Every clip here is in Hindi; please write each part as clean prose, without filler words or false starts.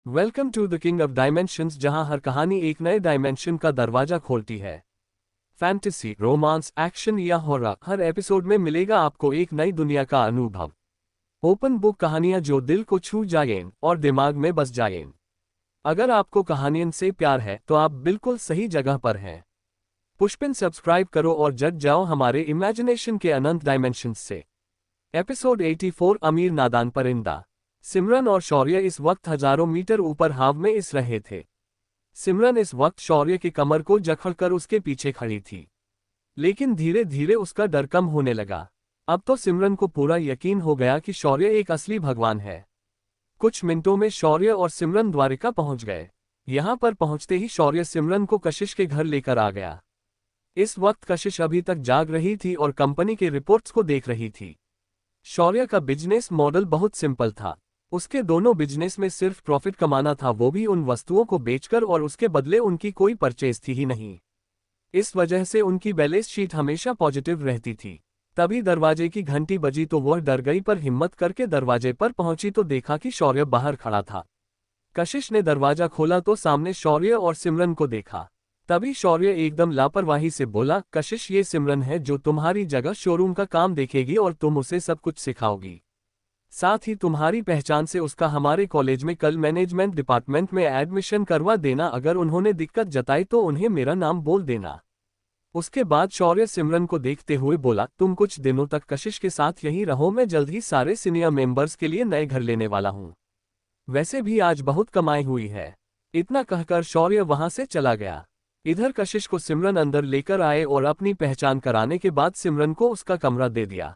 Welcome to the king of dimensions, जहां हर कहानी एक नए डायमेंशन का दरवाजा खोलती है। फैंटेसी, रोमांस, एक्शन या हॉरर, हर एपिसोड में मिलेगा आपको एक नई दुनिया का अनुभव। ओपन बुक कहानियां जो दिल को छू जाएं और दिमाग में बस जाएं। अगर आपको कहानियों से प्यार है तो आप बिल्कुल सही जगह पर हैं। पुष्पिन सब्सक्राइब करो और जग जाओ हमारे इमेजिनेशन के अनंत डायमेंशंस से। एपिसोड 84, अमीर नादान परिंदा। सिमरन और शौर्य इस वक्त हजारों मीटर ऊपर हवा में इस रहे थे। सिमरन इस वक्त शौर्य की कमर को जकड़कर उसके पीछे खड़ी थी, लेकिन धीरे धीरे उसका डर कम होने लगा। अब तो सिमरन को पूरा यकीन हो गया कि शौर्य एक असली भगवान है। कुछ मिनटों में शौर्य और सिमरन द्वारिका पहुंच गए। यहां पर पहुंचते ही शौर्य सिमरन को कशिश के घर लेकर आ गया। इस वक्त कशिश अभी तक जाग रही थी और कंपनी के रिपोर्ट्स को देख रही थी। शौर्य का बिजनेस मॉडल बहुत सिंपल था। उसके दोनों बिजनेस में सिर्फ प्रॉफिट कमाना था, वो भी उन वस्तुओं को बेचकर, और उसके बदले उनकी कोई परचेज थी ही नहीं। इस वजह से उनकी बैलेंस शीट हमेशा पॉजिटिव रहती थी। तभी दरवाजे की घंटी बजी तो वह डर गई, पर हिम्मत करके दरवाजे पर पहुंची तो देखा कि शौर्य बाहर खड़ा था। कशिश ने दरवाजा खोला तो सामने शौर्य और सिमरन को देखा। तभी शौर्य एकदम लापरवाही से बोला, कशिश, ये सिमरन है जो तुम्हारी जगह शोरूम का काम देखेगी और तुम उसे सब कुछ सिखाओगी। साथ ही तुम्हारी पहचान से उसका हमारे कॉलेज में कल मैनेजमेंट डिपार्टमेंट में एडमिशन करवा देना। अगर उन्होंने दिक्कत जताई तो उन्हें मेरा नाम बोल देना। उसके बाद शौर्य सिमरन को देखते हुए बोला, तुम कुछ दिनों तक कशिश के साथ यहीं रहो, मैं जल्द ही सारे सीनियर मेंबर्स के लिए नए घर लेने वाला हूँ। वैसे भी आज बहुत कमाई हुई है। इतना कहकर शौर्य वहां से चला गया। इधर कशिश को सिमरन अंदर लेकर आए और अपनी पहचान कराने के बाद सिमरन को उसका कमरा दे दिया।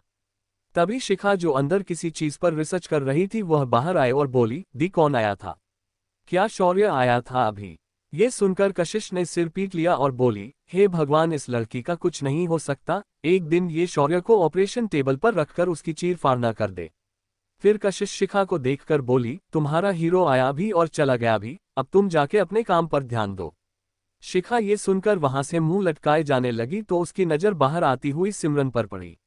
तभी शिखा, जो अंदर किसी चीज पर रिसर्च कर रही थी, वह बाहर आए और बोली, दी, कौन आया था? क्या शौर्य आया था अभी? ये सुनकर कशिश ने सिर पीट लिया और बोली, हे भगवान, इस लड़की का कुछ नहीं हो सकता। एक दिन ये शौर्य को ऑपरेशन टेबल पर रखकर उसकी चीर फाड़ कर दे। फिर कशिश शिखा को देखकर बोली, तुम्हारा हीरो आया भी और चला गया भी, अब तुम जाके अपने काम पर ध्यान दो। शिखा ये सुनकर वहां से मुंह लटकाए जाने लगी तो उसकी नजर बाहर आती हुई सिमरन पर पड़ी।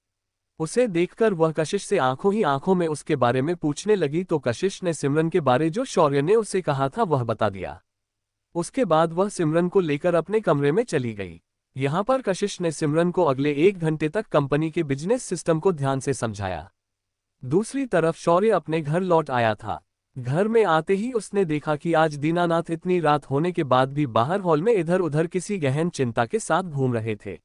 उसे देखकर वह कशिश से आंखों ही आंखों में उसके बारे में पूछने लगी तो कशिश ने सिमरन के बारे जो शौर्य ने उसे कहा था वह बता दिया। उसके बाद वह सिमरन को लेकर अपने कमरे में चली गई। यहाँ पर कशिश ने सिमरन को अगले 1 घंटे तक कंपनी के बिजनेस सिस्टम को ध्यान से समझाया। दूसरी तरफ शौर्य अपने घर लौट आया था। घर में आते ही उसने देखा कि आज दीनानाथ इतनी रात होने के बाद भी बाहर हॉल में इधर उधर किसी गहन चिंता के साथ घूम रहे थे।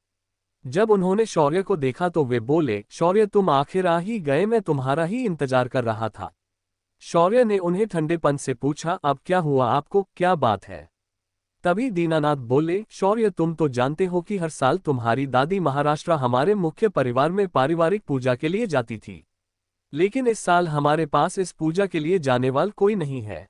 जब उन्होंने शौर्य को देखा तो वे बोले, शौर्य, तुम आखिर आ ही गए, मैं तुम्हारा ही इंतजार कर रहा था। शौर्य ने उन्हें ठंडेपन से पूछा, अब क्या हुआ आपको, क्या बात है? तभी दीनानाथ बोले, शौर्य, तुम तो जानते हो कि हर साल तुम्हारी दादी महाराष्ट्र हमारे मुख्य परिवार में पारिवारिक पूजा के लिए जाती थी, लेकिन इस साल हमारे पास इस पूजा के लिए जाने वाला कोई नहीं है।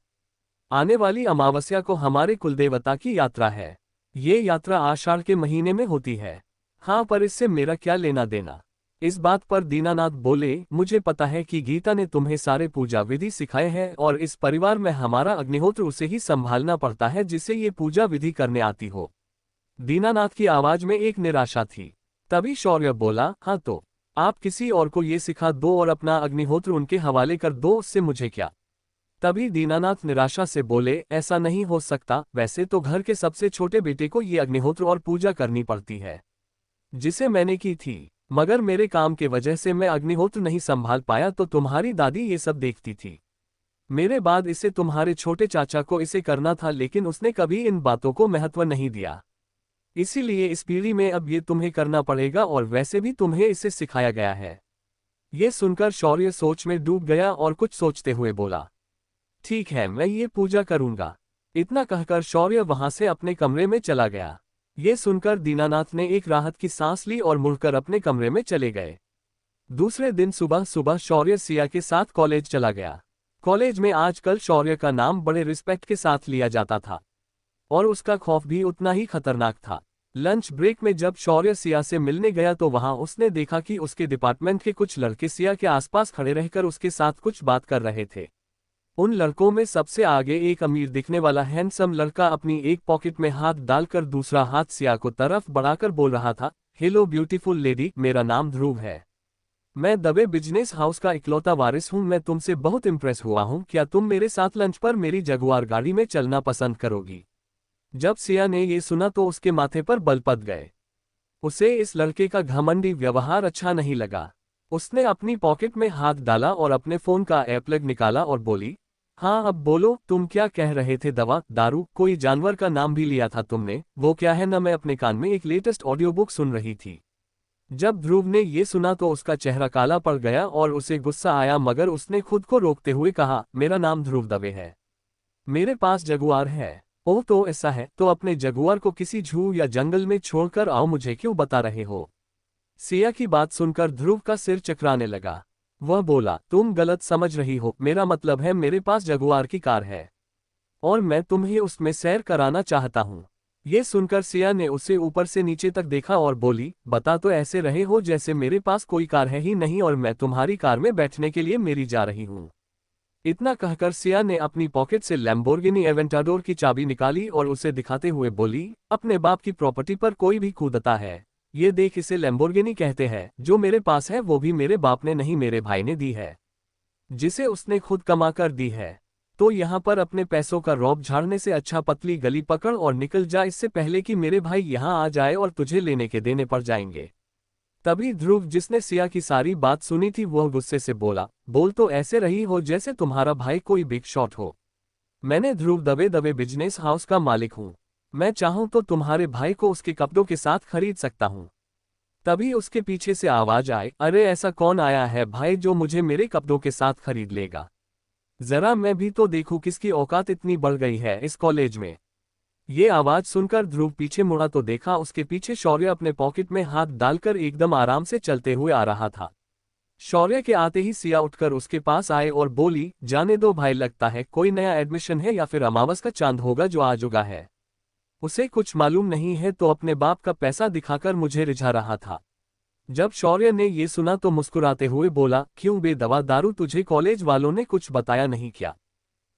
आने वाली अमावस्या को हमारे कुलदेवता की यात्रा है। ये यात्रा आषाढ़ के महीने में होती है। हाँ, पर इससे मेरा क्या लेना देना? इस बात पर दीनानाथ बोले, मुझे पता है कि गीता ने तुम्हें सारे पूजा विधि सिखाए हैं और इस परिवार में हमारा अग्निहोत्र उसे ही संभालना पड़ता है जिसे ये पूजा विधि करने आती हो। दीनानाथ की आवाज में एक निराशा थी। तभी शौर्य बोला, हाँ तो आप किसी और को ये सिखा दो और अपना अग्निहोत्र उनके हवाले कर दो, उससे मुझे क्या? तभी दीनानाथ निराशा से बोले, ऐसा नहीं हो सकता। वैसे तो घर के सबसे छोटे बेटे को ये अग्निहोत्र और पूजा करनी पड़ती है, जिसे मैंने की थी, मगर मेरे काम के वजह से मैं अग्निहोत्र नहीं संभाल पाया तो तुम्हारी दादी ये सब देखती थी। मेरे बाद इसे तुम्हारे छोटे चाचा को इसे करना था, लेकिन उसने कभी इन बातों को महत्व नहीं दिया। इसीलिए इस पीढ़ी में अब ये तुम्हें करना पड़ेगा, और वैसे भी तुम्हें इसे सिखाया गया है। ये सुनकर शौर्य सोच में डूब गया और कुछ सोचते हुए बोला, ठीक है, मैं ये पूजा करूंगा। इतना कहकर शौर्य वहां से अपने कमरे में चला गया। ये सुनकर दीनानाथ ने एक राहत की सांस ली और मुड़कर अपने कमरे में चले गए। दूसरे दिन सुबह सुबह शौर्य सिया के साथ कॉलेज चला गया। कॉलेज में आजकल शौर्य का नाम बड़े रिस्पेक्ट के साथ लिया जाता था और उसका खौफ भी उतना ही खतरनाक था। लंच ब्रेक में जब शौर्य सिया से मिलने गया तो वहां उसने देखा कि उसके डिपार्टमेंट के कुछ लड़के सिया के आसपास खड़े रहकर उसके साथ कुछ बात कर रहे थे। उन लड़कों में सबसे आगे एक अमीर दिखने वाला हैंडसम लड़का अपनी एक पॉकेट में हाथ डालकर दूसरा हाथ सिया को तरफ बढ़ाकर बोल रहा था, हेलो ब्यूटीफुल लेडी, मेरा नाम ध्रुव है। मैं दबे बिजनेस हाउस का इकलौता वारिस हूँ। मैं तुमसे बहुत इम्प्रेस हुआ हूँ। क्या तुम मेरे साथ लंच पर मेरी जगुआर गाड़ी में चलना पसंद करोगी? जब सिया ने ये सुना तो उसके माथे पर बल पड़ गए। उसे इस लड़के का घमंडी व्यवहार अच्छा नहीं लगा। उसने अपनी पॉकेट में हाथ डाला और अपने फोन का एयरप्लग निकाला और बोली, हाँ अब बोलो, तुम क्या कह रहे थे? दवा, दारू, कोई जानवर का नाम भी लिया था तुमने, वो क्या है ना? मैं अपने कान में एक लेटेस्ट ऑडियो बुक सुन रही थी। जब ध्रुव ने ये सुना तो उसका चेहरा काला पड़ गया और उसे गुस्सा आया, मगर उसने खुद को रोकते हुए कहा, मेरा नाम ध्रुव दवे है। मेरे पास जगुआर है। ओह तो ऐसा है, तो अपने जगुआर को किसी झू या जंगल में छोड़कर आओ, मुझे क्यों बता रहे हो? सिया की बात सुनकर ध्रुव का सिर चकराने लगा। वह बोला, तुम गलत समझ रही हो। मेरा मतलब है मेरे पास जगुआर की कार है और मैं तुम्हें उसमें सैर कराना चाहता हूँ। ये सुनकर सिया ने उसे ऊपर से नीचे तक देखा और बोली, बता तो ऐसे रहे हो जैसे मेरे पास कोई कार है ही नहीं और मैं तुम्हारी कार में बैठने के लिए मेरी जा रही हूँ। इतना कहकर सिया ने अपनी पॉकेट से लैम्बोर्गिनी एवेंटाडोर की चाबी निकाली और उसे दिखाते हुए बोली, अपने बाप की प्रॉपर्टी पर कोई भी कूदता है। ये देख, इसे लैम्बोर्गिनी कहते हैं। जो मेरे पास है वो भी मेरे बाप ने नहीं, मेरे भाई ने दी है, जिसे उसने खुद कमा कर दी है। तो यहाँ पर अपने पैसों का रौब झाड़ने से अच्छा पतली गली पकड़ और निकल जा, इससे पहले कि मेरे भाई यहाँ आ जाए और तुझे लेने के देने पड़ जाएंगे। तभी ध्रुव, जिसने सिया की सारी बात सुनी थी, वह गुस्से से बोला, बोल तो ऐसे रही हो जैसे तुम्हारा भाई कोई बिग शॉट हो। मैंने ध्रुव दबे दबे बिजनेस हाउस का मालिक हूँ। मैं चाहूँ तो तुम्हारे भाई को उसके कपड़ों के साथ खरीद सकता हूँ। तभी उसके पीछे से आवाज आए, अरे ऐसा कौन आया है भाई जो मुझे मेरे कपड़ों के साथ खरीद लेगा? जरा मैं भी तो देखूं किसकी औकात इतनी बढ़ गई है इस कॉलेज में। ये आवाज सुनकर ध्रुव पीछे मुड़ा तो देखा उसके पीछे शौर्य अपने पॉकेट में हाथ डालकर एकदम आराम से चलते हुए आ रहा था। शौर्य के आते ही सिया उठकर उसके पास आए और बोली, जाने दो भाई, लगता है कोई नया एडमिशन है या फिर अमावस का चांद होगा जो आज उगा है। उसे कुछ मालूम नहीं है तो अपने बाप का पैसा दिखाकर मुझे रिझा रहा था। जब शौर्य ने ये सुना तो मुस्कुराते हुए बोला, क्यों बे दवा दारू, तुझे कॉलेज वालों ने कुछ बताया नहीं क्या?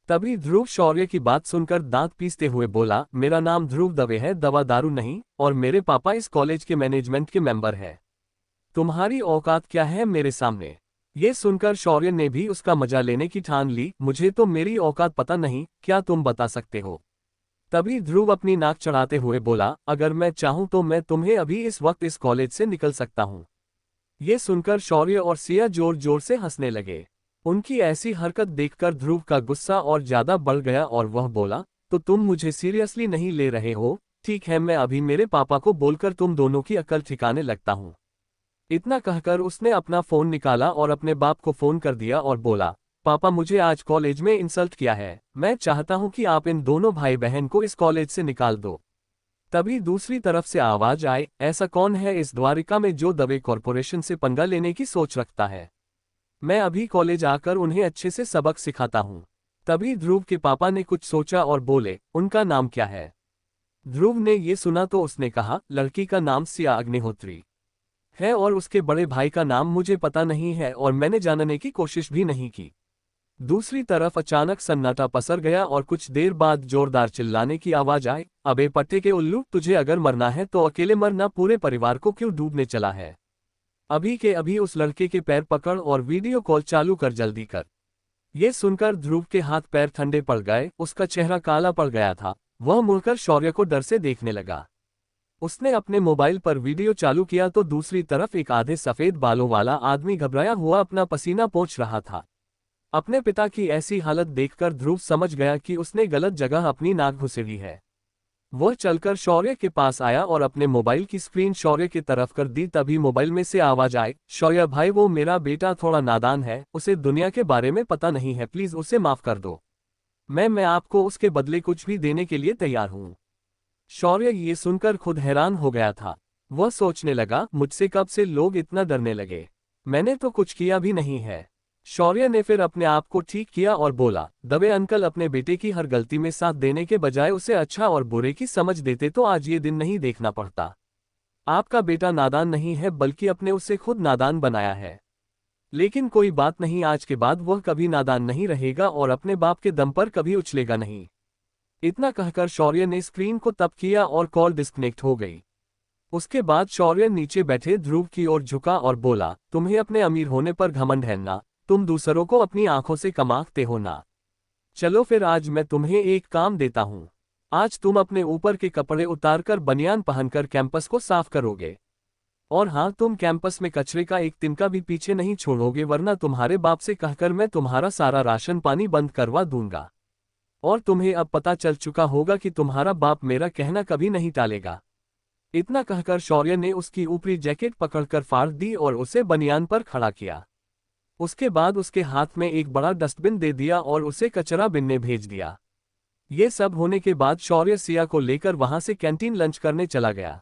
तभी ध्रुव शौर्य की बात सुनकर दांत पीसते हुए बोला, मेरा नाम ध्रुव दवे है, दवा दारू नहीं, और मेरे पापा इस कॉलेज के मैनेजमेंट के मेंबर हैं। तुम्हारी औकात क्या है मेरे सामने? ये सुनकर शौर्य ने भी उसका मजा लेने की ठान ली, मुझे तो मेरी औकात पता नहीं, क्या तुम बता सकते हो? तभी ध्रुव अपनी नाक चढ़ाते हुए बोला, अगर मैं चाहूं तो मैं तुम्हें अभी इस वक्त इस कॉलेज से निकल सकता हूं। ये सुनकर शौर्य और सिया जोर जोर से हंसने लगे। उनकी ऐसी हरकत देखकर ध्रुव का गुस्सा और ज्यादा बढ़ गया और वह बोला, तो तुम मुझे सीरियसली नहीं ले रहे हो? ठीक है, मैं अभी मेरे पापा को बोलकर तुम दोनों की अकल ठिकाने लगता हूँ। इतना कहकर उसने अपना फोन निकाला और अपने बाप को फोन कर दिया और बोला, पापा मुझे आज कॉलेज में इंसल्ट किया है, मैं चाहता हूं कि आप इन दोनों भाई बहन को इस कॉलेज से निकाल दो। तभी दूसरी तरफ से आवाज आए, ऐसा कौन है इस द्वारिका में जो दवे कॉरपोरेशन से पंगा लेने की सोच रखता है? मैं अभी कॉलेज आकर उन्हें अच्छे से सबक सिखाता हूँ। तभी ध्रुव के पापा ने कुछ सोचा और बोले, उनका नाम क्या है? ध्रुव ने ये सुना तो उसने कहा, लड़की का नाम सिया अग्निहोत्री है और उसके बड़े भाई का नाम मुझे पता नहीं है और मैंने जानने की कोशिश भी नहीं की। दूसरी तरफ अचानक सन्नाटा पसर गया और कुछ देर बाद जोरदार चिल्लाने की आवाज आई, अबे पट्टे के उल्लू, तुझे अगर मरना है तो अकेले मरना, पूरे परिवार को क्यों डूबने चला है? अभी के अभी उस लड़के के पैर पकड़ और वीडियो कॉल चालू कर, जल्दी कर। ये सुनकर ध्रुव के हाथ पैर ठंडे पड़ गए, उसका चेहरा काला पड़ गया था। वह मुड़कर शौर्य को डर से देखने लगा। उसने अपने मोबाइल पर वीडियो चालू किया तो दूसरी तरफ एक आधे सफेद बालों वाला आदमी घबराया हुआ अपना पसीना पोंछ रहा था। अपने पिता की ऐसी हालत देखकर ध्रुव समझ गया कि उसने गलत जगह अपनी नाक घुसेड़ी है। वह चलकर शौर्य के पास आया और अपने मोबाइल की स्क्रीन शौर्य की तरफ कर दी। तभी मोबाइल में से आवाज आई, शौर्य भाई, वो मेरा बेटा थोड़ा नादान है, उसे दुनिया के बारे में पता नहीं है, प्लीज उसे माफ कर दो। मैं आपको उसके बदले कुछ भी देने के लिए तैयार हूँ। शौर्य ये सुनकर खुद हैरान हो गया था। वह सोचने लगा, मुझसे कब से लोग इतना डरने लगे? मैंने तो कुछ किया भी नहीं है। शौर्य ने फिर अपने आप को ठीक किया और बोला, दवे अंकल, अपने बेटे की हर गलती में साथ देने के बजाय उसे अच्छा और बुरे की समझ देते तो आज ये दिन नहीं देखना पड़ता। आपका बेटा नादान नहीं है, बल्कि अपने उसे खुद नादान बनाया है। लेकिन कोई बात नहीं, आज के बाद वह कभी नादान नहीं रहेगा और अपने बाप के दम पर कभी उछलेगा नहीं। इतना कहकर शौर्य ने स्क्रीन को तब किया और कॉल डिस्कनेक्ट हो गई। उसके बाद शौर्य नीचे बैठे ध्रुव की ओर झुका और बोला, तुम्हें अपने अमीर होने पर घमंड है ना? तुम दूसरों को अपनी आंखों से कमाते हो ना? चलो फिर आज मैं तुम्हें एक काम देता हूँ। आज तुम अपने ऊपर के कपड़े उतारकर बनियान पहनकर कैंपस को साफ करोगे। और हाँ, तुम कैंपस में कचरे का एक तिनका भी पीछे नहीं छोड़ोगे, वरना तुम्हारे बाप से कहकर मैं तुम्हारा सारा राशन पानी बंद करवा दूंगा। और तुम्हें अब पता चल चुका होगा कि तुम्हारा बाप मेरा कहना कभी नहीं टालेगा। इतना कहकर शौर्य ने उसकी ऊपरी जैकेट पकड़कर फाड़ दी और उसे बनियान पर खड़ा किया। उसके बाद उसके हाथ में एक बड़ा डस्टबिन दे दिया और उसे कचरा बिनने भेज दिया। ये सब होने के बाद शौर्य सिया को लेकर वहां से कैंटीन लंच करने चला गया।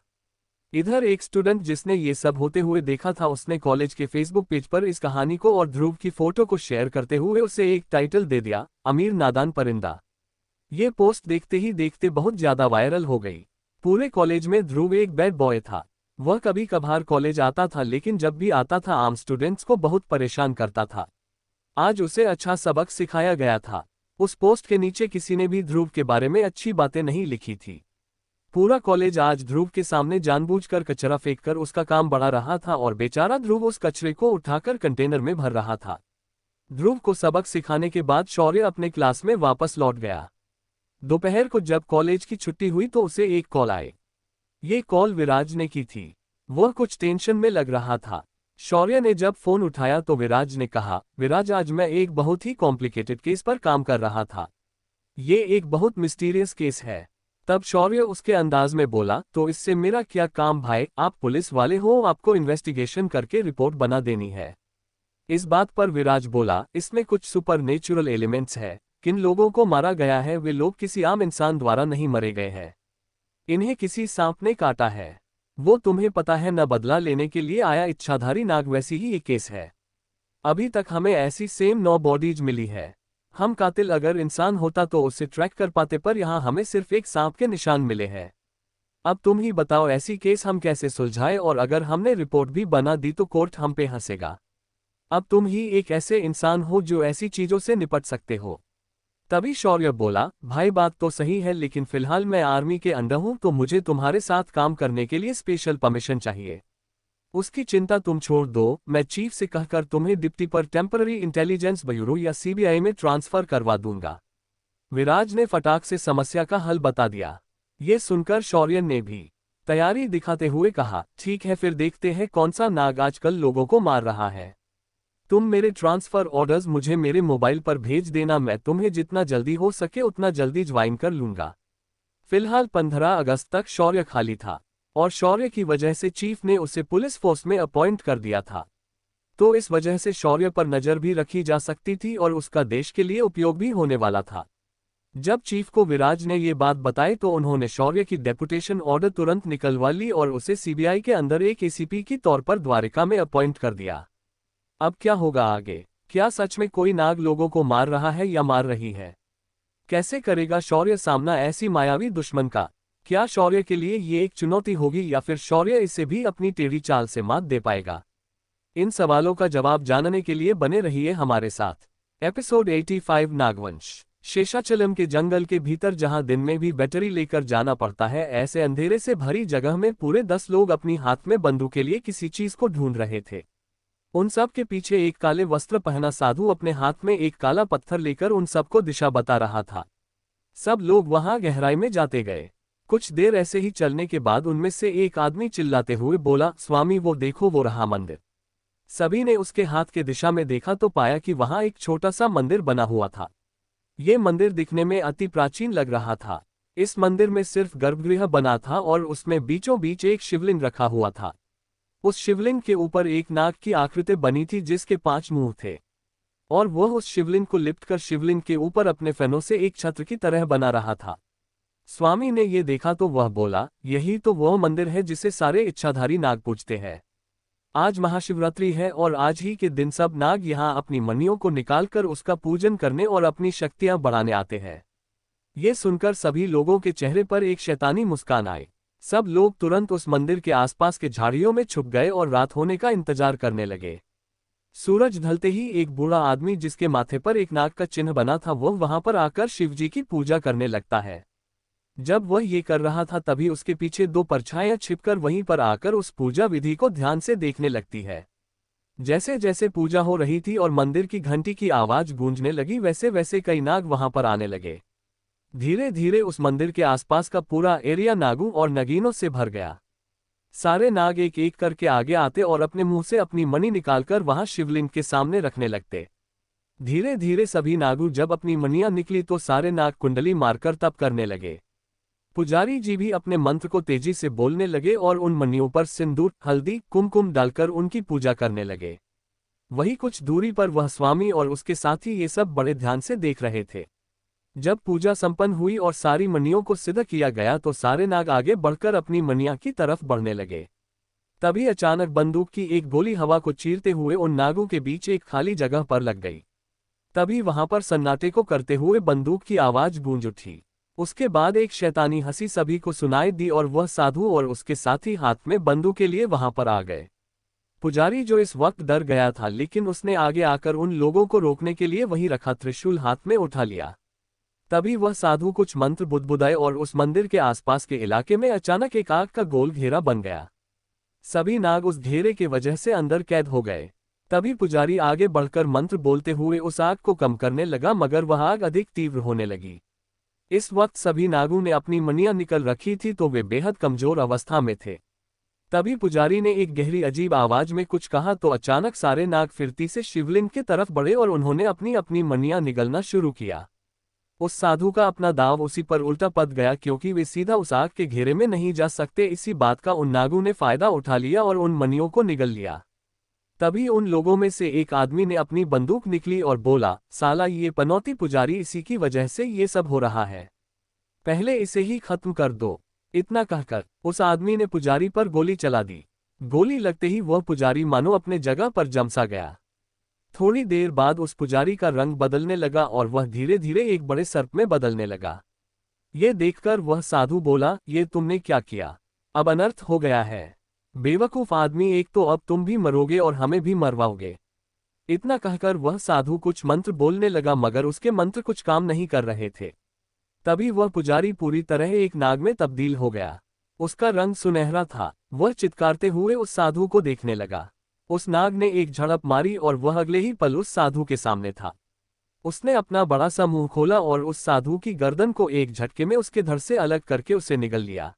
इधर एक स्टूडेंट जिसने ये सब होते हुए देखा था, उसने कॉलेज के फेसबुक पेज पर इस कहानी को और ध्रुव की फोटो को शेयर करते हुए उसे एक टाइटल दे दिया, अमीर नादान परिंदा। ये पोस्ट देखते ही देखते बहुत ज्यादा वायरल हो गई। पूरे कॉलेज में ध्रुव एक बैड बॉय था। वह कभी कभार कॉलेज आता था, लेकिन जब भी आता था आम स्टूडेंट्स को बहुत परेशान करता था। आज उसे अच्छा सबक सिखाया गया था। उस पोस्ट के नीचे किसी ने भी ध्रुव के बारे में अच्छी बातें नहीं लिखी थी। पूरा कॉलेज आज ध्रुव के सामने जानबूझकर कचरा फेंककर उसका काम बढ़ा रहा था और बेचारा ध्रुव उस कचरे को उठाकर कंटेनर में भर रहा था। ध्रुव को सबक सिखाने के बाद शौर्य अपने क्लास में वापस लौट गया। दोपहर को जब कॉलेज की छुट्टी हुई तो उसे एक कॉल आई। ये कॉल विराज ने की थी। वह कुछ टेंशन में लग रहा था। शौर्य ने जब फोन उठाया तो विराज ने कहा, विराज आज मैं एक बहुत ही कॉम्प्लिकेटेड केस पर काम कर रहा था। ये एक बहुत मिस्टीरियस केस है। तब शौर्य उसके अंदाज में बोला, तो इससे मेरा क्या काम भाई, आप पुलिस वाले हो, आपको इन्वेस्टिगेशन करके रिपोर्ट बना देनी है। इस बात पर विराज बोला, इसमें कुछ सुपरनेचुरल एलिमेंट्स है। किन लोगों को मारा गया है वे लोग किसी आम इंसान द्वारा नहीं मरे गए हैं। इन्हें किसी सांप ने काटा है। वो तुम्हें पता है न, बदला लेने के लिए आया इच्छाधारी नाग, वैसी ही ये केस है। अभी तक हमें ऐसी सेम 9 बॉडीज मिली है। हम कातिल अगर इंसान होता तो उसे ट्रैक कर पाते, पर यहाँ हमें सिर्फ एक सांप के निशान मिले हैं। अब तुम ही बताओ ऐसी केस हम कैसे सुलझाए, और अगर हमने रिपोर्ट भी बना दी तो कोर्ट हम पे हंसेगा। अब तुम ही एक ऐसे इंसान हो जो ऐसी चीजों से निपट सकते हो। तभी शौर्य बोला, भाई बात तो सही है, लेकिन फिलहाल मैं आर्मी के अंडर हूं तो मुझे तुम्हारे साथ काम करने के लिए स्पेशल परमिशन चाहिए। उसकी चिंता तुम छोड़ दो, मैं चीफ से कहकर तुम्हें डिप्टी पर टेम्पररी इंटेलिजेंस ब्यूरो या सीबीआई में ट्रांसफर करवा दूंगा। विराज ने फटाक से समस्या का हल बता दिया। ये सुनकर शौर्य ने भी तैयारी दिखाते हुए कहा, ठीक है फिर देखते हैं कौन सा नाग आजकल लोगों को मार रहा है। तुम मेरे ट्रांसफर ऑर्डर्स मुझे मेरे मोबाइल पर भेज देना, मैं तुम्हें जितना जल्दी हो सके उतना जल्दी ज्वाइन कर लूंगा। फिलहाल 15 अगस्त तक शौर्य खाली था और शौर्य की वजह से चीफ ने उसे पुलिस फोर्स में अपॉइंट कर दिया था। तो इस वजह से शौर्य पर नजर भी रखी जा सकती थी और उसका देश के लिए उपयोग भी होने वाला था। जब चीफ को विराज ने ये बात बताई तो उन्होंने शौर्य की डेपुटेशन ऑर्डर तुरंत निकलवा ली और उसे सीबीआई के अंदर एक एसीपी के तौर पर द्वारिका में अपॉइंट कर दिया। अब क्या होगा आगे? क्या सच में कोई नाग लोगों को मार रहा है या मार रही है? कैसे करेगा शौर्य सामना ऐसी मायावी दुश्मन का? क्या शौर्य के लिए ये एक चुनौती होगी या फिर शौर्य इसे भी अपनी टेढ़ी चाल से मात दे पाएगा? इन सवालों का जवाब जानने के लिए बने रहिए हमारे साथ। एपिसोड 85 नागवंश। शेषाचलम के जंगल के भीतर जहां दिन में भी बैटरी लेकर जाना पड़ता है, ऐसे अंधेरे से भरी जगह में पूरे 10 लोग अपनी हाथ में बंदूक के लिए किसी चीज को ढूंढ रहे थे। उन सब के पीछे एक काले वस्त्र पहना साधु अपने हाथ में एक काला पत्थर लेकर उन सबको दिशा बता रहा था। सब लोग वहां गहराई में जाते गए। कुछ देर ऐसे ही चलने के बाद उनमें से एक आदमी चिल्लाते हुए बोला, स्वामी वो देखो वो रहा मंदिर। सभी ने उसके हाथ के दिशा में देखा तो पाया कि वहां एक छोटा सा मंदिर बना हुआ था। ये मंदिर दिखने में अति प्राचीन लग रहा था। इस मंदिर में सिर्फ गर्भगृह बना था और उसमें बीचों बीच एक शिवलिंग रखा हुआ था। उस शिवलिंग के ऊपर एक नाग की आकृति बनी थी जिसके 5 मुंह थे, और वह उस शिवलिंग को लिपटकर शिवलिंग के ऊपर अपने फनों से एक छत्र की तरह बना रहा था। स्वामी ने ये देखा तो वह बोला, यही तो वह मंदिर है जिसे सारे इच्छाधारी नाग पूजते हैं। आज महाशिवरात्रि है और आज ही के दिन सब नाग यहाँ अपनी मणियों को निकालकर उसका पूजन करने और अपनी शक्तियां बढ़ाने आते हैं। ये सुनकर सभी लोगों के चेहरे पर एक शैतानी मुस्कान आई। सब लोग तुरंत उस मंदिर के आसपास के झाड़ियों में छुप गए और रात होने का इंतजार करने लगे। सूरज ढलते ही एक बूढ़ा आदमी जिसके माथे पर एक नाग का चिन्ह बना था, वह वहां पर आकर शिवजी की पूजा करने लगता है। जब वह ये कर रहा था तभी उसके पीछे दो परछाइयां छिपकर वहीं पर आकर उस पूजा विधि को ध्यान से देखने लगती है। जैसे जैसे पूजा हो रही थी और मंदिर की घंटी की आवाज गूंजने लगी वैसे वैसे कई नाग वहां पर आने लगे। धीरे धीरे उस मंदिर के आसपास का पूरा एरिया नागों और नगीनों से भर गया। सारे नाग एक एक करके आगे आते और अपने मुंह से अपनी मणि निकालकर वहां शिवलिंग के सामने रखने लगते। धीरे धीरे सभी नागू जब अपनी मणियां निकली तो सारे नाग कुंडली मारकर तप करने लगे। पुजारी जी भी अपने मंत्र को तेजी से बोलने लगे और उन मणियों पर सिंदूर, हल्दी, कुमकुम डालकर उनकी पूजा करने लगे। वही कुछ दूरी पर वह स्वामी और उसके साथी ये सब बड़े ध्यान से देख रहे थे। जब पूजा संपन्न हुई और सारी मणियों को सिद्ध किया गया तो सारे नाग आगे बढ़कर अपनी मणियां की तरफ बढ़ने लगे। तभी अचानक बंदूक की एक गोली हवा को चीरते हुए उन नागों के बीच एक खाली जगह पर लग गई। तभी वहां पर सन्नाटे को करते हुए बंदूक की आवाज गूंज उठी। उसके बाद एक शैतानी हंसी सभी को सुनाई दी और वह साधु और उसके साथी हाथ में बंदूक के लिए वहां पर आ गए। पुजारी जो इस वक्त डर गया था लेकिन उसने आगे आकर उन लोगों को रोकने के लिए वहीं रखा त्रिशूल हाथ में उठा लिया। तभी वह साधु कुछ मंत्र बुदबुदाए और उस मंदिर के आसपास के इलाके में अचानक एक आग का गोल घेरा बन गया। सभी नाग उस घेरे के वजह से अंदर कैद हो गए। तभी पुजारी आगे बढ़कर मंत्र बोलते हुए उस आग को कम करने लगा मगर वह आग अधिक तीव्र होने लगी। इस वक्त सभी नागों ने अपनी मणियां निकल रखी थी तो वे बेहद कमजोर अवस्था में थे। तभी पुजारी ने एक गहरी अजीब आवाज में कुछ कहा तो अचानक सारे नाग फिरती से शिवलिंग की तरफ बढ़े और उन्होंने अपनी अपनी मणियां निगलना शुरू किया। उस साधु का अपना दाव उसी पर उल्टा पड़ गया क्योंकि वे सीधा उस आग के घेरे में नहीं जा सकते। इसी बात का उन नागों ने फायदा उठा लिया और उन मणियों को निगल लिया। तभी उन लोगों में से एक आदमी ने अपनी बंदूक निकली और बोला, साला ये पनौती पुजारी, इसी की वजह से ये सब हो रहा है, पहले इसे ही खत्म कर दो। इतना कहकर उस आदमी ने पुजारी पर गोली चला दी। गोली लगते ही वह पुजारी मानो अपने जगह पर जम सा गया। थोड़ी देर बाद उस पुजारी का रंग बदलने लगा और वह धीरे धीरे एक बड़े सर्प में बदलने लगा। ये देखकर वह साधु बोला, ये तुमने क्या किया, अब अनर्थ हो गया है। बेवकूफ आदमी, एक तो अब तुम भी मरोगे और हमें भी मरवाओगे। इतना कहकर वह साधु कुछ मंत्र बोलने लगा मगर उसके मंत्र कुछ काम नहीं कर रहे थे। तभी वह पुजारी पूरी तरह एक नाग में तब्दील हो गया। उसका रंग सुनहरा था। वह चित्कारते हुए उस साधु को देखने लगा। उस नाग ने एक झड़प मारी और वह अगले ही पल उस साधु के सामने था। उसने अपना बड़ा सा मुंह खोला और उस साधु की गर्दन को एक झटके में उसके धड़ से अलग करके उसे निगल लिया।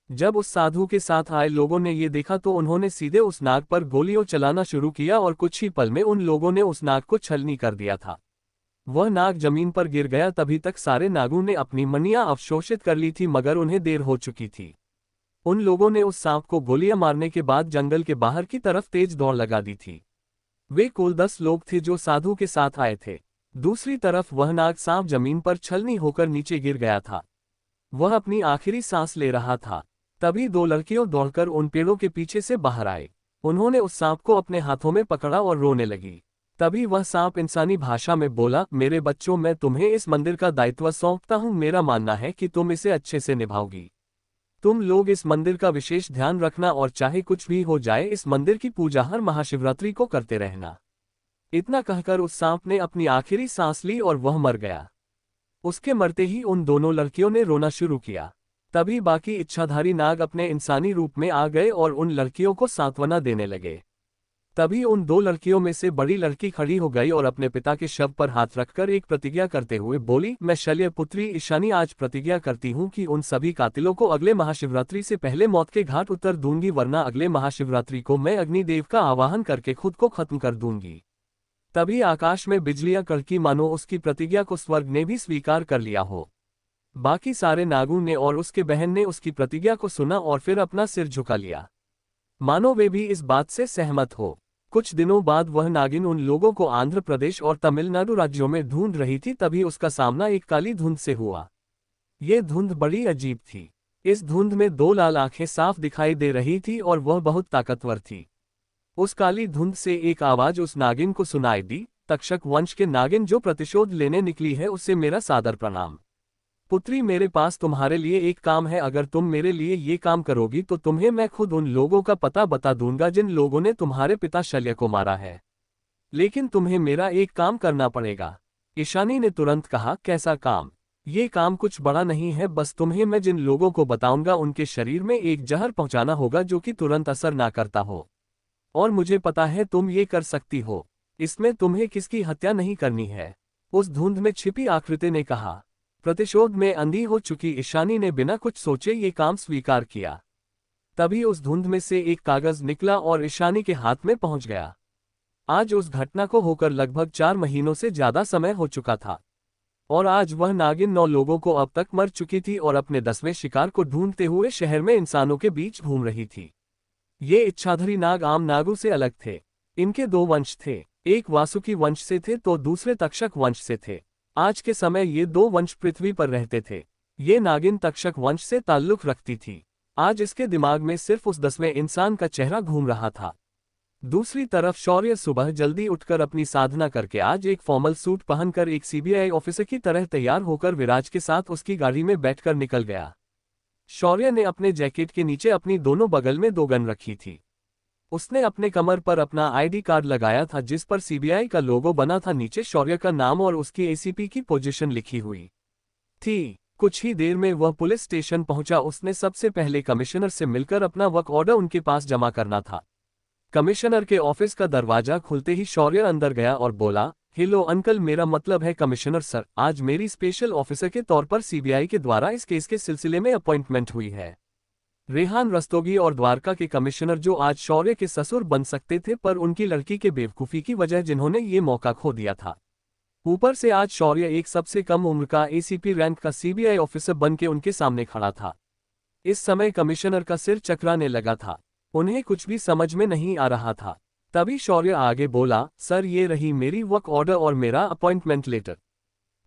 जब उस साधु के साथ आए लोगों ने ये देखा तो उन्होंने सीधे उस नाग पर गोलियां चलाना शुरू किया और कुछ ही पल में उन लोगों ने उस नाग को छलनी कर दिया था। वह नाग जमीन पर गिर गया। तभी तक सारे नागों ने अपनी मणियां अवशोषित कर ली थी मगर उन्हें देर हो चुकी थी। उन लोगों ने उस सांप को गोलियां मारने के बाद जंगल के बाहर की तरफ तेज दौड़ लगा दी थी। वे कुल 10 लोग थे जो साधु के साथ आए थे। दूसरी तरफ वह नाग सांप जमीन पर छलनी होकर नीचे गिर गया था। वह अपनी आखिरी सांस ले रहा था। तभी 2 लड़कियों दौड़कर उन पेड़ों के पीछे से बाहर आए। उन्होंने उस सांप को अपने हाथों में पकड़ा और रोने लगी। तभी वह सांप इंसानी भाषा में बोला, मेरे बच्चों, मैं तुम्हें इस मंदिर का दायित्व सौंपता हूं। मेरा मानना है कि तुम इसे अच्छे से निभाओगी। तुम लोग इस मंदिर का विशेष ध्यान रखना और चाहे कुछ भी हो जाए इस मंदिर की पूजा हर महाशिवरात्रि को करते रहना। इतना कहकर उस सांप ने अपनी आखिरी सांस ली और वह मर गया। उसके मरते ही उन दोनों लड़कियों ने रोना शुरू किया। तभी बाकी इच्छाधारी नाग अपने इंसानी रूप में आ गए और उन लड़कियों को सांत्वना देने लगे। तभी उन 2 लड़कियों में से बड़ी लड़की खड़ी हो गई और अपने पिता के शव पर हाथ रखकर एक प्रतिज्ञा करते हुए बोली, मैं शल्यपुत्री ईशानी आज प्रतिज्ञा करती हूँ कि उन सभी कातिलों को अगले महाशिवरात्रि से पहले मौत के घाट उतर दूंगी, वरना अगले महाशिवरात्रि को मैं अग्निदेव का आवाहन करके खुद को खत्म कर दूंगी। तभी आकाश में बिजलियां कड़की मानो उसकी प्रतिज्ञा को स्वर्ग ने भी स्वीकार कर लिया हो। बाकी सारे नागों ने और उसके बहन ने उसकी प्रतिज्ञा को सुना और फिर अपना सिर झुका लिया, मानो वे भी इस बात से सहमत हो। कुछ दिनों बाद वह नागिन उन लोगों को आंध्र प्रदेश और तमिलनाडु राज्यों में ढूंढ रही थी। तभी उसका सामना एक काली धुंध से हुआ। ये धुंध बड़ी अजीब थी। इस धुंध में 2 लाल आंखें साफ दिखाई दे रही थी और वह बहुत ताकतवर थी। उस काली धुंध से एक आवाज उस नागिन को सुनाई दी, तक्षक वंश के नागिन जो प्रतिशोध लेने निकली है, उससे मेरा सादर प्रणाम। पुत्री, मेरे पास तुम्हारे लिए एक काम है। अगर तुम मेरे लिए ये काम करोगी तो तुम्हें मैं खुद उन लोगों का पता बता दूंगा जिन लोगों ने तुम्हारे पिता शल्य को मारा है। लेकिन तुम्हें मेरा एक काम करना पड़ेगा। ईशानी ने तुरंत कहा, कैसा काम? ये काम कुछ बड़ा नहीं है, बस तुम्हें मैं जिन लोगों को बताऊंगा उनके शरीर में एक जहर पहुंचाना होगा जो कि तुरंत असर ना करता हो। और मुझे पता है तुम ये कर सकती हो। इसमें तुम्हें किसकी हत्या नहीं करनी है। उस धुंध में छिपी आकृति ने कहा। प्रतिशोध में अंधी हो चुकी ईशानी ने बिना कुछ सोचे ये काम स्वीकार किया। तभी उस धुंध में से एक कागज निकला और ईशानी के हाथ में पहुंच गया। आज उस घटना को होकर लगभग 4 महीनों से ज्यादा समय हो चुका था और आज वह नागिन 9 लोगों को अब तक मर चुकी थी और अपने 10वें शिकार को ढूंढते हुए शहर में इंसानों के बीच घूम रही थी। ये इच्छाधारी नाग आम नागों से अलग थे। इनके 2 वंश थे, एक वासुकी वंश से थे तो दूसरे तक्षक वंश से थे। आज के समय ये 2 वंश पृथ्वी पर रहते थे। ये नागिन तक्षक वंश से ताल्लुक रखती थी। आज इसके दिमाग में सिर्फ उस 10वें इंसान का चेहरा घूम रहा था। दूसरी तरफ शौर्य सुबह जल्दी उठकर अपनी साधना करके आज एक फॉर्मल सूट पहनकर एक सीबीआई ऑफिसर की तरह तैयार होकर विराज के साथ उसकी गाड़ी में बैठकर निकल गया। शौर्य ने अपने जैकेट के नीचे अपनी दोनों बगल में 2 गन रखी थी। उसने अपने कमर पर अपना आईडी कार्ड लगाया था जिस पर सीबीआई का लोगो बना था। नीचे शौर्य का नाम और उसकी एसीपी की पोजीशन लिखी हुई थी। कुछ ही देर में वह पुलिस स्टेशन पहुंचा। उसने सबसे पहले कमिश्नर से मिलकर अपना वर्क ऑर्डर उनके पास जमा करना था। कमिश्नर के ऑफिस का दरवाजा खुलते ही शौर्य अंदर गया और बोला, हेलो अंकल, मेरा मतलब है कमिश्नर सर, आज मेरी स्पेशल ऑफिसर के तौर पर सीबीआई के द्वारा इस केस के सिलसिले में अपॉइंटमेंट हुई है। रेहान रस्तोगी और द्वारका के कमिश्नर जो आज शौर्य के ससुर बन सकते थे पर उनकी लड़की के बेवकूफ़ी की वजह जिन्होंने ये मौका खो दिया था। ऊपर से आज शौर्य एक सबसे कम उम्र का एसीपी रैंक का सीबीआई ऑफिसर बन के उनके सामने खड़ा था। इस समय कमिश्नर का सिर चकराने लगा था। उन्हें कुछ भी समझ में नहीं आ रहा था। तभी शौर्य आगे बोला, सर ये रही मेरी वर्क ऑर्डर और मेरा अपॉइंटमेंट लेटर,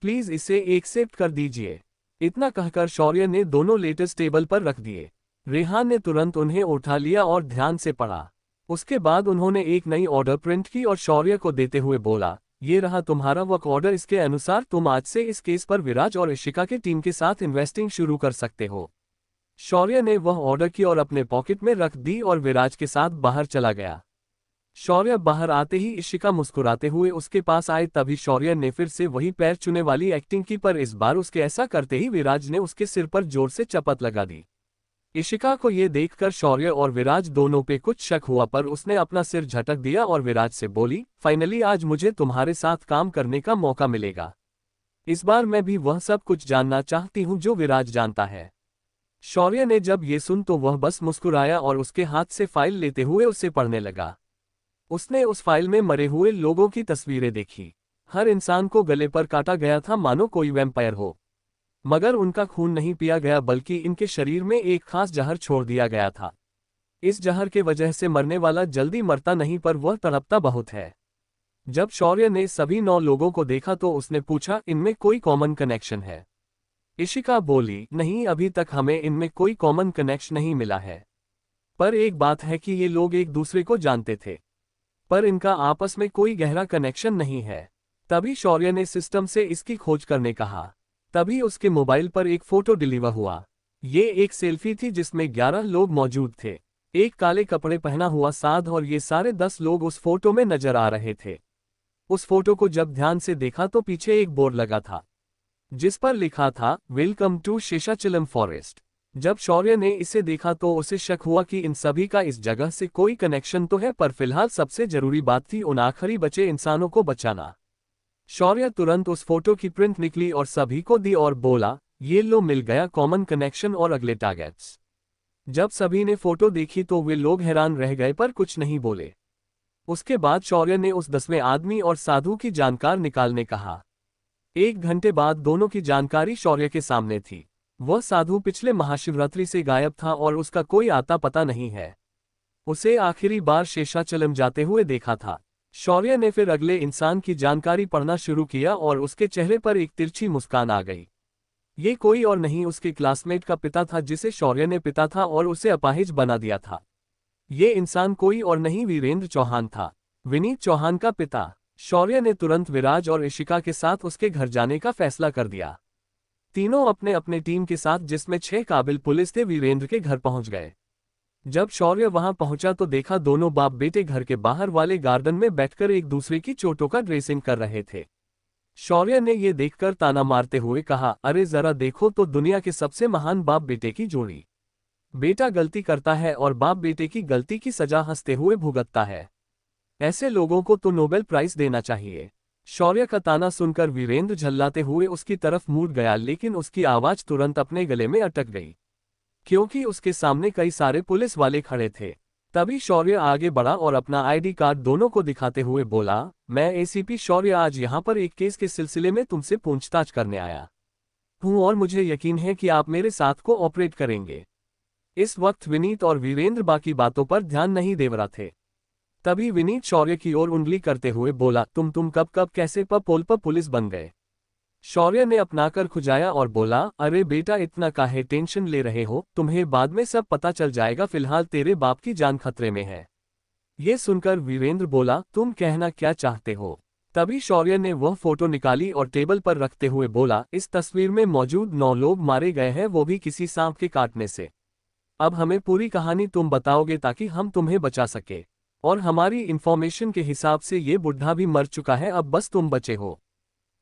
प्लीज इसे एक्सेप्ट कर दीजिए। इतना कहकर शौर्य ने दोनों लेटर्स टेबल पर रख दिए। रेहान ने तुरंत उन्हें उठा लिया और ध्यान से पढ़ा। उसके बाद उन्होंने एक नई ऑर्डर प्रिंट की और शौर्य को देते हुए बोला, ये रहा तुम्हारा वर्क ऑर्डर, इसके अनुसार तुम आज से इस केस पर विराज और इशिका के टीम के साथ इन्वेस्टिंग शुरू कर सकते हो। शौर्य ने वह ऑर्डर की और अपने पॉकेट में रख दी और विराज के साथ बाहर चला गया। शौर्य बाहर आते ही इशिका मुस्कुराते हुए उसके पास आए। तभी शौर्य ने फिर से वही पैर छूने वाली एक्टिंग की, पर इस बार उसके ऐसा करते ही विराज ने उसके सिर पर जोर से चपत लगा दी। इशिका को ये देखकर शौर्य और विराज दोनों पे कुछ शक हुआ, पर उसने अपना सिर झटक दिया और विराज से बोली, फाइनली आज मुझे तुम्हारे साथ काम करने का मौका मिलेगा। इस बार मैं भी वह सब कुछ जानना चाहती हूँ जो विराज जानता है। शौर्य ने जब ये सुन तो वह बस मुस्कुराया और उसके हाथ से फाइल लेते हुए उसे पढ़ने लगा। उसने उस फाइल में मरे हुए लोगों की तस्वीरें देखी। हर इंसान को गले पर काटा गया था मानो कोई वैम्पायर हो, मगर उनका खून नहीं पिया गया बल्कि इनके शरीर में एक खास जहर छोड़ दिया गया था। इस जहर के वजह से मरने वाला जल्दी मरता नहीं पर वह तड़पता बहुत है। जब शौर्य ने सभी 9 लोगों को देखा तो उसने पूछा, इनमें कोई कॉमन कनेक्शन है? इशिका बोली, नहीं, अभी तक हमें इनमें कोई कॉमन कनेक्शन नहीं मिला है, पर एक बात है कि ये लोग एक दूसरे को जानते थे, पर इनका आपस में कोई गहरा कनेक्शन नहीं है। तभी शौर्य ने सिस्टम से इसकी खोज करने कहा। तभी उसके मोबाइल पर एक फोटो डिलीवर हुआ। ये एक सेल्फी थी जिसमें 11 लोग मौजूद थे। एक काले कपड़े पहना हुआ साध और ये सारे 10 लोग उस फोटो में नजर आ रहे थे। उस फोटो को जब ध्यान से देखा तो पीछे एक बोर्ड लगा था जिस पर लिखा था, वेलकम टू शेषाचलम फॉरेस्ट। जब शौर्य ने इसे देखा तो उसे शक हुआ कि इन सभी का इस जगह से कोई कनेक्शन तो है, पर फिलहाल सबसे जरूरी बात थी उन आखिरी बचे इंसानों को बचाना। शौर्य तुरंत उस फोटो की प्रिंट निकली और सभी को दी और बोला, ये लो, मिल गया कॉमन कनेक्शन और अगले टारगेट्स। जब सभी ने फोटो देखी तो वे लोग हैरान रह गए पर कुछ नहीं बोले। उसके बाद शौर्य ने उस 10वें आदमी और साधु की जानकारी निकालने कहा। 1 घंटे बाद दोनों की जानकारी शौर्य के सामने थी। वह साधु पिछले महाशिवरात्रि से गायब था और उसका कोई आता पता नहीं है। उसे आखिरी बार शेषाचलम जाते हुए देखा था। शौर्य ने फिर अगले इंसान की जानकारी पढ़ना शुरू किया और उसके चेहरे पर एक तिरछी मुस्कान आ गई। ये कोई और नहीं उसके क्लासमेट का पिता था जिसे शौर्य ने पिता था और उसे अपाहिज बना दिया था। ये इंसान कोई और नहीं वीरेंद्र चौहान था, विनीत चौहान का पिता। शौर्य ने तुरंत विराज और इशिका के साथ उसके घर जाने का फैसला कर दिया। तीनों अपने अपने टीम के साथ, जिसमें 6 काबिल पुलिस थे, वीरेंद्र के घर पहुंच गए। जब शौर्य वहां पहुंचा तो देखा दोनों बाप बेटे घर के बाहर वाले गार्डन में बैठकर एक दूसरे की चोटों का ड्रेसिंग कर रहे थे। शौर्य ने ये देखकर ताना मारते हुए कहा, अरे जरा देखो तो, दुनिया के सबसे महान बाप बेटे की जोड़ी। बेटा गलती करता है और बाप बेटे की गलती की सजा हंसते हुए भुगतता है। ऐसे लोगों को तो नोबेल प्राइज देना चाहिए। शौर्य का ताना सुनकर वीरेंद्र झल्लाते हुए उसकी तरफ मुड़ गया, लेकिन उसकी आवाज तुरंत अपने गले में अटक गई, क्योंकि उसके सामने कई सारे पुलिस वाले खड़े थे। तभी शौर्य आगे बढ़ा और अपना आईडी कार्ड दोनों को दिखाते हुए बोला, मैं एसीपी शौर्य आज यहाँ पर एक केस के सिलसिले में तुमसे पूछताछ करने आया हूँ और मुझे यकीन है कि आप मेरे साथ कोऑपरेट करेंगे। इस वक्त विनीत और वीरेंद्र बाकी बातों पर ध्यान नहीं दे रहा थे। तभी विनीत शौर्य की ओर उंगली करते हुए बोला, तुम कब कैसे पोल पर पुलिस बन गए? शौर्य ने अपनाकर खुजाया और बोला, अरे बेटा इतना काहे टेंशन ले रहे हो, तुम्हें बाद में सब पता चल जाएगा, फिलहाल तेरे बाप की जान खतरे में है। ये सुनकर वीरेंद्र बोला, तुम कहना क्या चाहते हो? तभी शौर्य ने वह फोटो निकाली और टेबल पर रखते हुए बोला, इस तस्वीर में मौजूद 9 लोग मारे गए हैं, वो भी किसी सांप के काटने से। अब हमें पूरी कहानी तुम बताओगे ताकि हम तुम्हें बचा सके, और हमारी इंफॉर्मेशन के हिसाब से ये बुढ़ा भी मर चुका है, अब बस तुम बचे हो।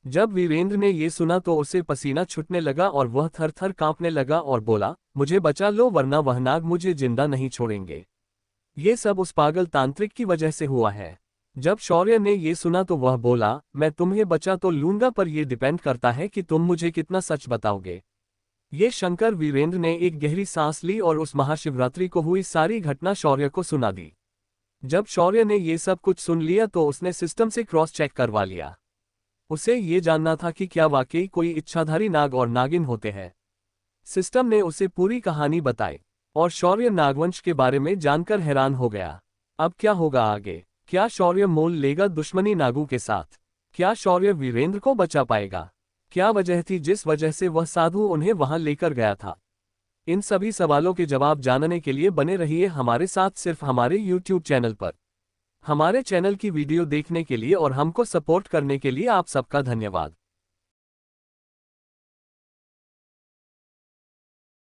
जब वीरेंद्र ने ये सुना तो उसे पसीना छूटने लगा और वह थर थर कांपने लगा और बोला, मुझे बचा लो वरना वह नाग मुझे जिंदा नहीं छोड़ेंगे। ये सब उस पागल तांत्रिक की वजह से हुआ है। जब शौर्य ने ये सुना तो वह बोला, मैं तुम्हें बचा तो लूंगा, पर यह डिपेंड करता है कि तुम मुझे कितना सच बताओगे। ये शंकर वीरेंद्र ने एक गहरी सांस ली और उस महाशिवरात्रि को हुई सारी घटना शौर्य को सुना दी। जब शौर्य ने ये सब कुछ सुन लिया तो उसने सिस्टम से क्रॉस चेक करवा लिया। उसे ये जानना था कि क्या वाकई कोई इच्छाधारी नाग और नागिन होते हैं। सिस्टम ने उसे पूरी कहानी बताई और शौर्य नागवंश के बारे में जानकर हैरान हो गया। अब क्या होगा आगे? क्या शौर्य मोल लेगा दुश्मनी नागों के साथ? क्या शौर्य वीरेंद्र को बचा पाएगा? क्या वजह थी जिस वजह से वह साधु उन्हें वहां लेकर गया था? इन सभी सवालों के जवाब जानने के लिए बने रहिए हमारे साथ, सिर्फ हमारे YouTube चैनल पर। हमारे चैनल की वीडियो देखने के लिए और हमको सपोर्ट करने के लिए आप सबका धन्यवाद।